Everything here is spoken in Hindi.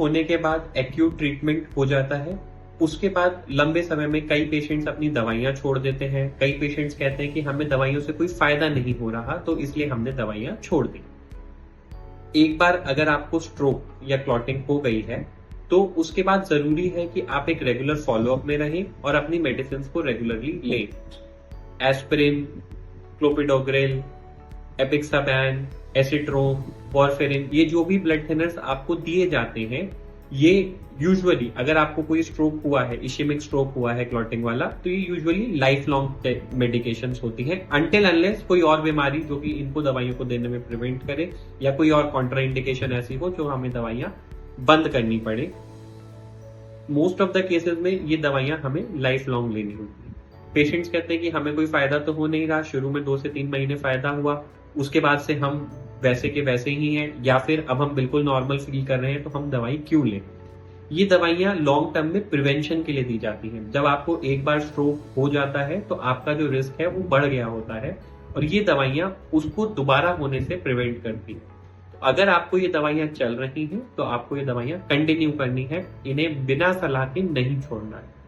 होने के बाद एक्यूट ट्रीटमेंट हो जाता है। उसके बाद लंबे समय में कई पेशेंट्स अपनी दवाइयां छोड़ देते हैं। कई पेशेंट्स कहते हैं कि हमें दवाइयों से कोई फायदा नहीं हो रहा, तो इसलिए हमने दवाइयां छोड़ दी। एक बार अगर आपको स्ट्रोक या क्लॉटिंग हो गई है तो उसके बाद जरूरी है कि आप एक रेगुलर फॉलोअप में रहें और अपनी मेडिसिन को रेगुलरली लें। एस्पिरिन, क्लोपिडोग्रेल, एपिक्साबैन, एसिट्रोम, वॉरफेरिन, ये जो भी ब्लड थिनर्स आपको दिए जाते हैं, ये यूजुअली अगर आपको कोई स्ट्रोक हुआ है, इशेमिक स्ट्रोक हुआ है क्लॉटिंग वाला, तो ये यूजुअली लाइफ लॉन्ग मेडिकेशंस होती हैं अनटिल अनलेस कोई और बीमारी जो कि इनको दवाइयों को देने में प्रिवेंट करे या कोई और कॉन्ट्रा इंडिकेशन ऐसी हो जो हमें दवाइयां बंद करनी पड़े। मोस्ट ऑफ द केसेस में ये दवाइयां हमें लाइफ लॉन्ग लेनी होती है। पेशेंट्स कहते हैं कि हमें कोई फायदा तो हो नहीं रहा, शुरू में 2 से 3 महीने फायदा हुआ, उसके बाद से हम वैसे के वैसे ही हैं, या फिर अब हम बिल्कुल नॉर्मल फील कर रहे हैं, तो हम दवाई क्यों लें? ये दवाइयां लॉन्ग टर्म में प्रिवेंशन के लिए दी जाती हैं। जब आपको एक बार स्ट्रोक हो जाता है तो आपका जो रिस्क है वो बढ़ गया होता है, और ये दवाइयां उसको दोबारा होने से प्रिवेंट करती है। अगर आपको ये दवाइयां चल रही हैं तो आपको ये दवाइयां कंटिन्यू करनी है, इन्हें बिना सलाह के नहीं छोड़ना है।